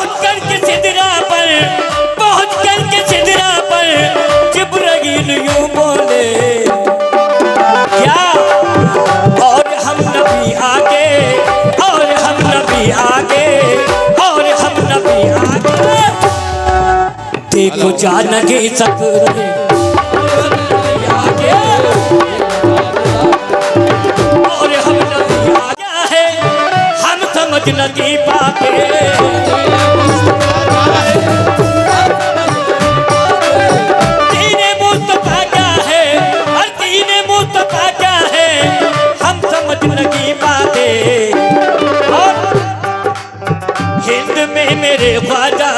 पहुंच करके सिदरा पर, पहुंच करके सिदरा पर जिब्राइल यूं बोले क्या, और हम नबी आगे, और हम नबी आगे, और हम नबी आगे, देखो जा नहीं सकते आगे, और हम नबी आगे है, हम समझ नहीं पाते। दीने मुस्तफा क्या है, और दीने मुस्तफा क्या है, हम समझ नहीं पाते। और हिंद में मेरे ख्वाजा,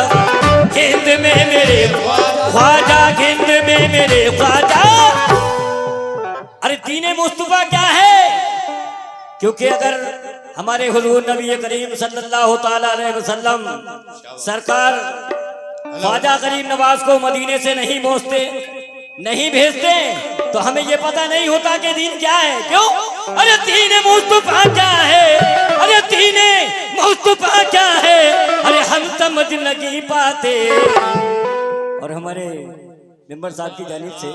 हिंद में मेरे ख्वाजा, हिंद में मेरे ख्वाजा। अरे दीने मुस्तफा क्या है, क्योंकि अगर हमारे हुजूर नबी करीम सल्लल्लाहु ताला अलैहि वसल्लम सरकार ख्वाजा गरीब नवाज को मदीने से नहीं पहुंचते, नहीं भेजते, तो हमें ये पता नहीं होता कि दीन क्या है। क्यों? अरे दीन मुस्तफा क्या है, अरे दीन मुस्तफा क्या है, अरे हम समझ नहीं पाते। और हमारे मेंबर साहब की जानिब से,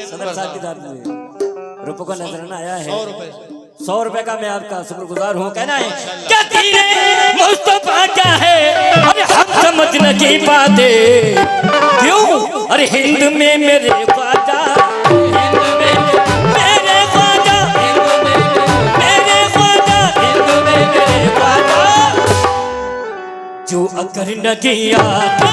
सदर साहब की जानिब से रुपयों का नजराना आया है, 100 रुपए का। मैं आपका शुक्रगुजार हूँ। कहना है क्या दीन मुस्तफा क्या है, अरे हम समझ नहीं पाते। क्यों? अरे हिंद में मेरे ख्वाजा, हिंद में मेरे ख्वाजा, हिंद में मेरे ख्वाजा, हिंद में मेरे ख्वाजा, जो अगर न किया आते।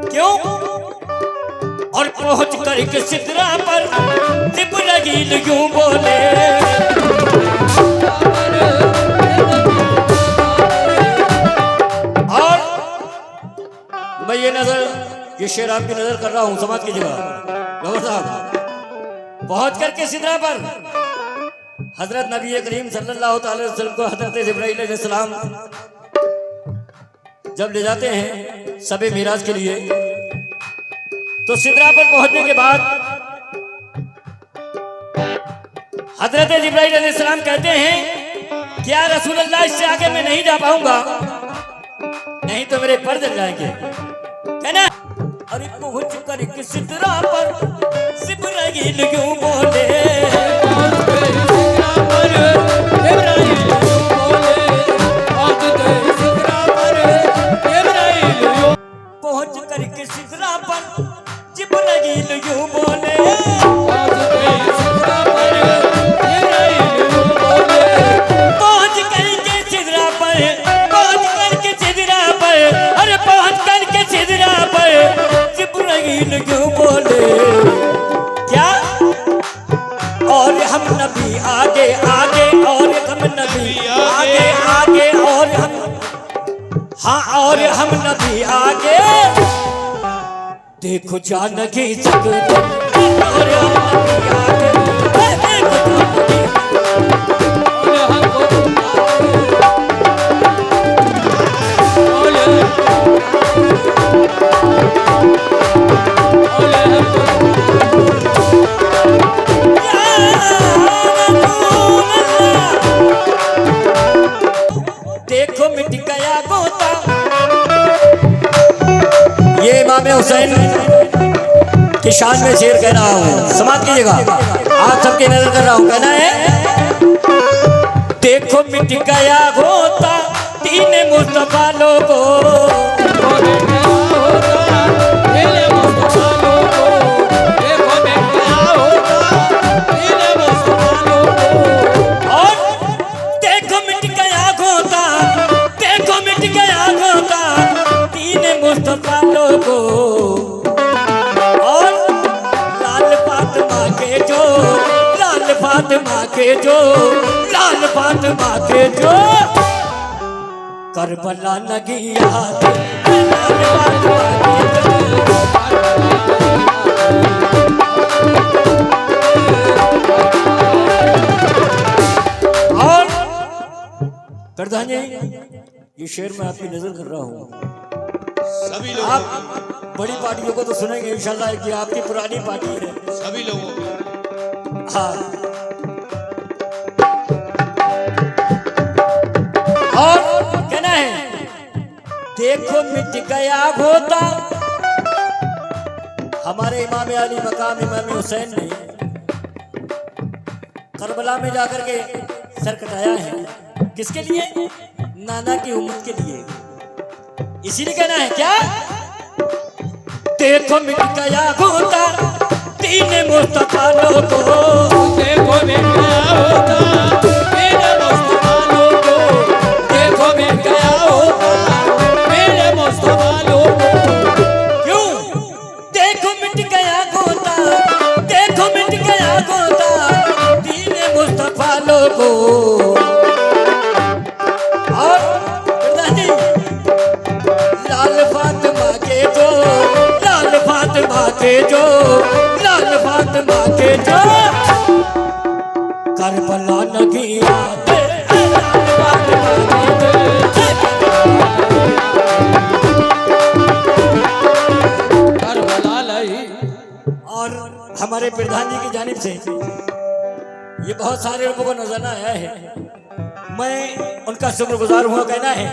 क्यों? और पहुंच कर के सिदरा पर जिब्राइल यूं बोले, और मैं ये नजर, ये शेर आपकी नजर कर रहा हूं, समाज की जगह गवर साहब। पहुंच करके सिदरा पर हजरत नबी करीम सल्लल्लाहु अलैहि वसल्लम को हजरत जिब्राइल अलैहिस्सलाम जब ले जाते हैं सबे मिराज के लिए, तो सिदरा पर पहुंचने के बाद हजरत जिब्राइल अलैहिस्सलाम कहते हैं क्या रसूल अल्लाह, इससे आगे मैं नहीं जा पाऊंगा, नहीं तो मेरे पर जल जाएंगे। कहना अरे पहुंच कर सिदरा पर जिब्राइल क्यों बोले, पहुंच करके सिदरा पर जिब्राइल यूं बोले, पहुंच करके सिदरा पर, पहुंच करके सिदरा पर, अरे पहुंच करके सिदरा पर जिब्राइल यूं बोले क्या, और हम नबी आगे आगे, और हम नबी आगे आगे, और हम, हाँ और हम नबी आगे, देखो जा नहीं सकते, और हम नबी आगे, देखो देखो मिट गया गोता। ये इमाम हुसैन की शान में शेर कह रहा हूँ, समाज कीजिएगा, आप सबकी नजर कर रहा हूँ। कहना है देखो मिट गया गोता दीन मुस्तफा लोगो, मुस्तफा लोगों, और लाल फातिमा के जो फातिमा के जो, लाल फातिमा के जो करबला लगी याद, लाल फातिमा के जो। और प्रधान जी, ये शेर मैं आपकी नजर कर रहा हूँ। सभी लोग, आप बड़ी पार्टियों को तो सुनेंगे इंशाल्लाह कि आपकी पुरानी पार्टी है। सभी लोगों को। हाँ, और कहना है, देखो मिट गया होता हमारे इमाम अली मकाम इमाम हुसैन ने करबला में जाकर के सर कटाया है। किसके लिए? नाना की उम्मत के लिए। इसीलिए कहना है क्या, देखो मिट गया होता तीन मुस्तफा लोगों, देखो मिट गया होता मेरे मुस्तफा लोगों, देखो मिट गया होता मेरे मुस्तफा लोगों। क्यों? देखो मिट गया होता, देखो मिट गया होता तीन मुस्तफा लोगों। और प्रधान जी, लाल फातिमा के जो, लाल फातिमा के जो, लाल फातिमा के जो करबला लगी याद, लाल फातिमा के जो करबला लगी। और हमारे प्रधान जी की जानिब से ये बहुत सारे लोगों को नजराना आया है, मैं उनका शुक्रगुजार हुआ कहना है।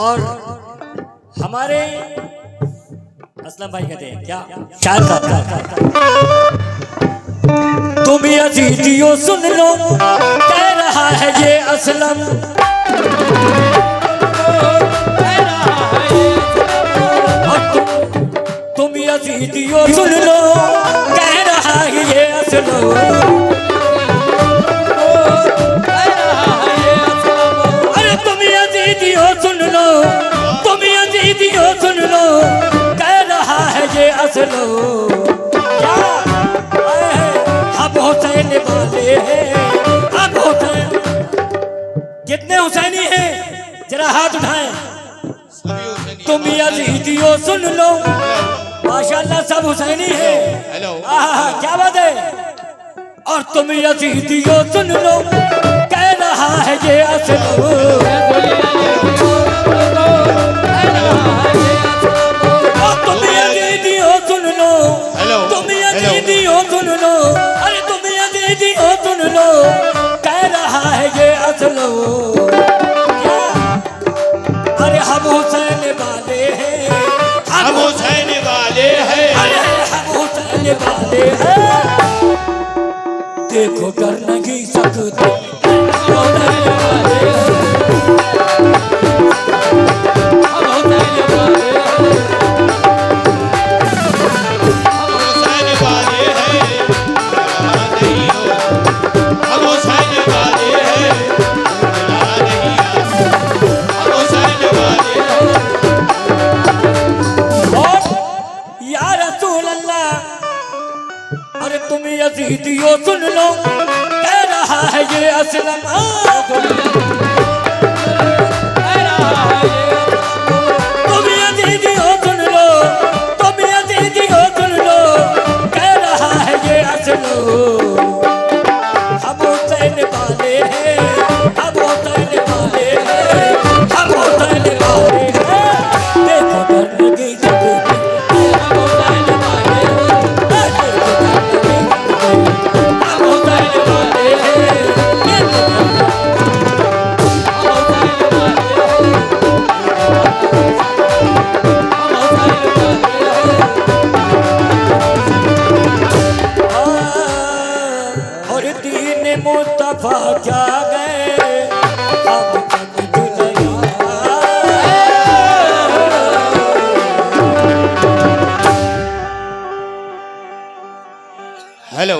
और हमारे असलम भाई कहते हैं क्या, शायद तुम अजीजियो सुन लो, कह रहा है ये असलम, तुम अजीजियो सुन लो, कह रहा है ये असलम। सुन लो, तुम यजीदियो सुन लो, कह रहा है ये असलो। क्या हम हुसैन वाले हैं, हम हुसैन। कितने हुसैनी हैं जरा हाथ उठाएं। तुम यजीदियो सुन लो, माशाल्लाह सब हुसैनी हैं। क्या बात है। और तुम यजीदियो सुन लो, कह रहा है ये असलो। सुन लो, अरे तुम यजीदियो सुन लो, कह रहा है ये असलो। क्या? अरे हम हुसैन वाले हैं, हम हुसैन वाले हैं, अरे हम हुसैन वाले हैं। देखो कर नहीं सकते यजीदियो सुन लो, कह रहा है ये असलम। तुम यजीदियो सुन लो, तुम यजीदियो सुन लो, कह रहा है ये असलो। हम हुसैन वाले हैं, हम हुसैन वाले हैं, हम हुसैन वाले हैं। देखो कर लगी जब और दीन मुस्तफा क्या गए अब तक जुनैया। हेलो